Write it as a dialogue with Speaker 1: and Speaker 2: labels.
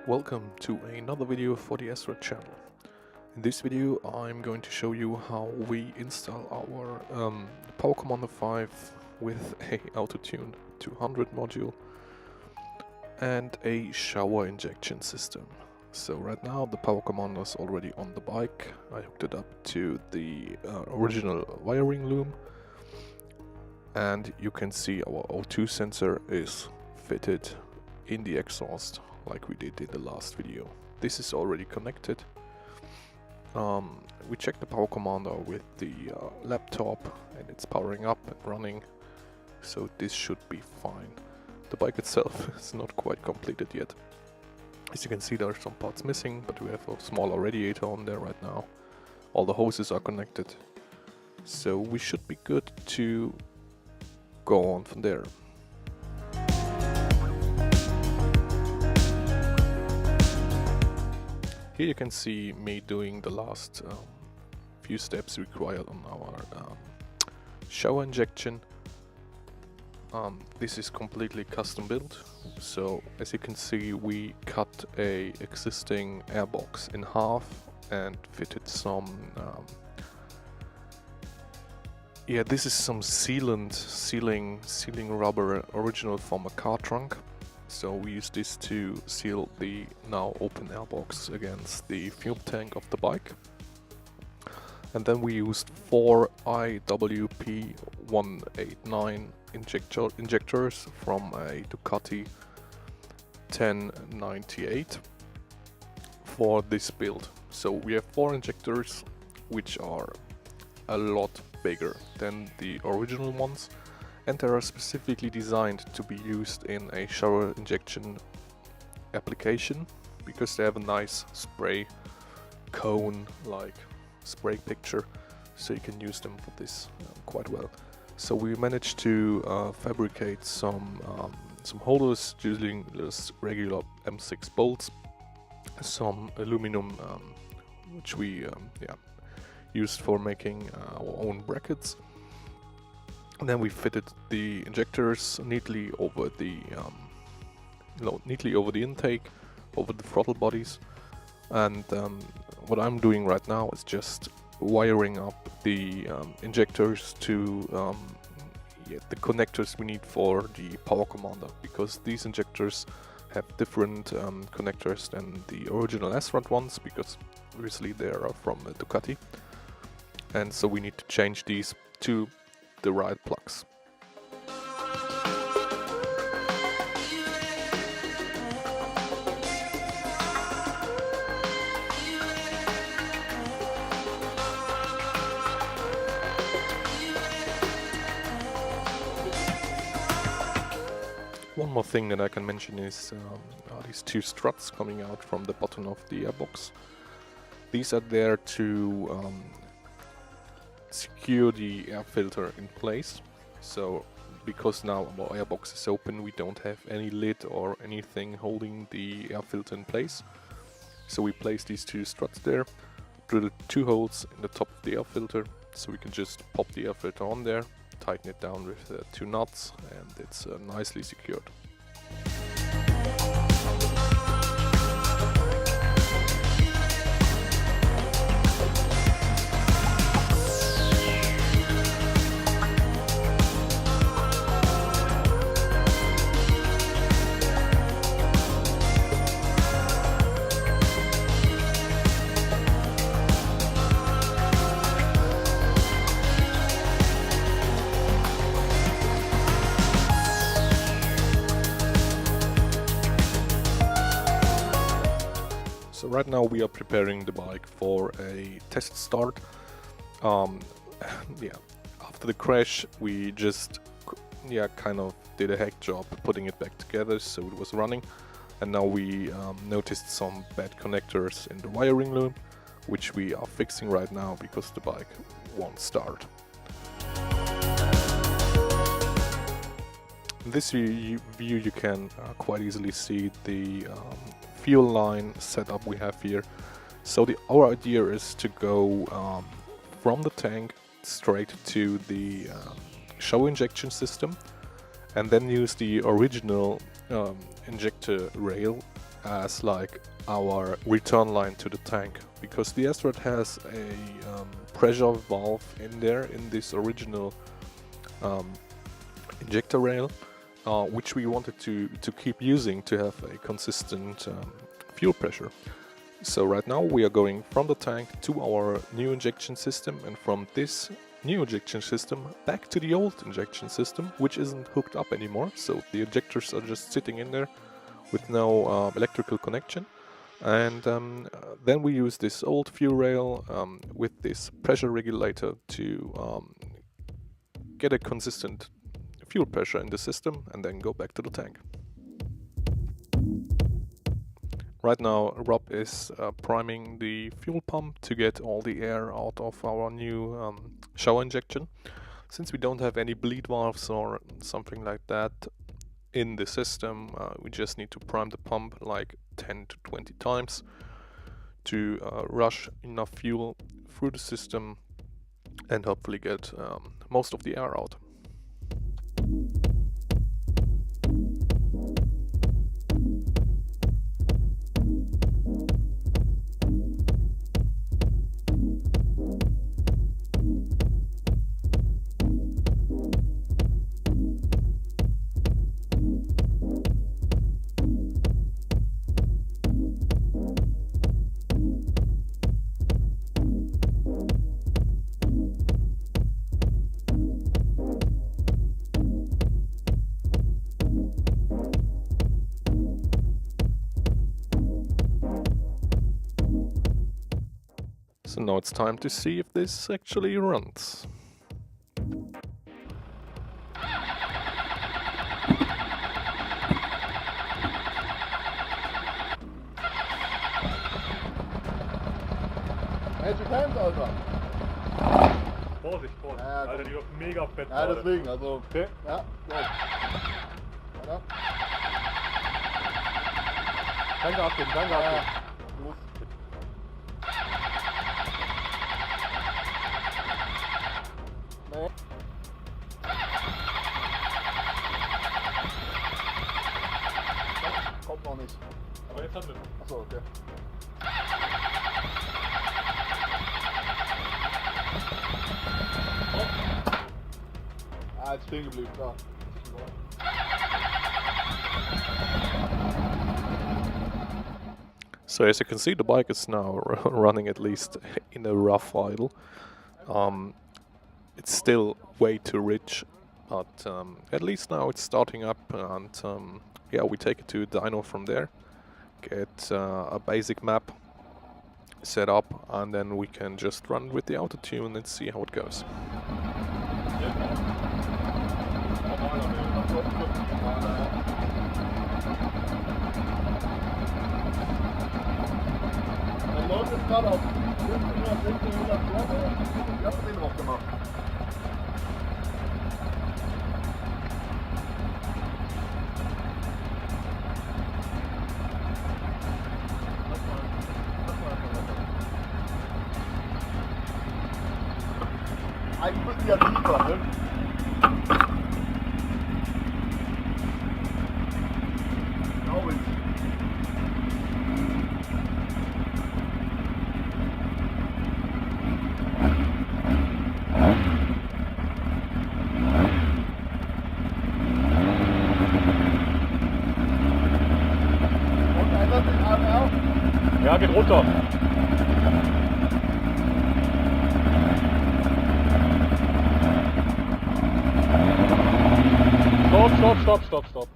Speaker 1: Welcome to another video for the Srad channel. In this video I'm going to show you how we install our Powercomander 5 with a Autotune 200 module and a shower injection system. So right now the Powercomander is already on the bike. I hooked it up to the original wiring loom, and you can see our O2 sensor is fitted in the exhaust like we did in the last video. This is already connected. We checked the Powercomander with the laptop and it's powering up and running, so this should be fine. The bike itself is not quite completed yet. As you can see, there are some parts missing, but we have a smaller radiator on there right now. All the hoses are connected, so we should be good to go on from there. Here you can see me doing the last few steps required on our shower injection. This is completely custom built, so as you can see we cut a existing airbox in half and fitted some this is some sealing rubber original from a car trunk. So we use this to seal the now open airbox against the fuel tank of the bike. And then we used 4 IWP-189 injectors from a Ducati 1098 for this build. So we have 4 injectors which are a lot bigger than the original ones, and they are specifically designed to be used in a shower injection application because they have a nice spray cone like spray picture, so you can use them for this quite well. So we managed to fabricate some holders using just regular M6 bolts, some aluminum which we used for making our own brackets. And then we fitted the injectors neatly over the intake, over the throttle bodies. And what I'm doing right now is just wiring up the injectors to the connectors we need for the Powercomander, because these injectors have different connectors than the original Srad ones, because obviously they are from Ducati, and so we need to change these to the right plugs. One more thing that I can mention is these 2 struts coming out from the bottom of the airbox. These are there to secure the air filter in place. So because now our airbox is open, we don't have any lid or anything holding the air filter in place. So we place these 2 struts there, drilled 2 holes in the top of the air filter, so we can just pop the air filter on there, tighten it down with 2 nuts, and it's nicely secured. So right now we are preparing the bike for a test start. After the crash we just kind of did a hack job putting it back together so it was running, and now we noticed some bad connectors in the wiring loom, which we are fixing right now because the bike won't start. In this view you can quite easily see the fuel line setup we have here. So our idea is to go from the tank straight to the shower injection system, and then use the original injector rail as like our return line to the tank, because the Srad has a pressure valve in there in this original injector rail, which we wanted to keep using to have a consistent fuel pressure. So right now we are going from the tank to our new injection system, and from this new injection system back to the old injection system, which isn't hooked up anymore. So the injectors are just sitting in there with no electrical connection. And then we use this old fuel rail with this pressure regulator to get a consistent fuel pressure in the system, and then go back to the tank. Right now Rob is priming the fuel pump to get all the air out of our new shower injection. Since we don't have any bleed valves or something like that in the system, we just need to prime the pump like 10 to 20 times to rush enough fuel through the system and hopefully get most of the air out. So now it's time to see if this actually runs.
Speaker 2: Hält du keins, Alter?
Speaker 3: Vorsicht, Vorsicht.
Speaker 2: Ja,
Speaker 3: Alter, die wird mega fett.
Speaker 2: Ja, deswegen, also.
Speaker 3: Okay.
Speaker 2: Ja, gut. Weiter.
Speaker 3: Kein Gas geben, kein Gas geben.
Speaker 2: Los. Nee. Kommt noch nicht.
Speaker 3: Aber jetzt haben wir.
Speaker 2: Achso, okay. Ah, jetzt stehen geblieben, da.
Speaker 1: So as you can see, the bike is now running at least in a rough idle. It's still way too rich, but at least now it's starting up, and yeah, we take it to dyno from there, get a basic map set up, and then we can just run with the Autotune and see how it goes.
Speaker 2: Dann läuft es gerade auf 1500, 1600 Kurve. Ich hab den drauf gemacht. Eigentlich müssen die ja tiefer, ne? Glaube ich. Und ändert sich AMR?
Speaker 3: Ja, geht runter. Stopp, stopp, stopp, stopp, stopp.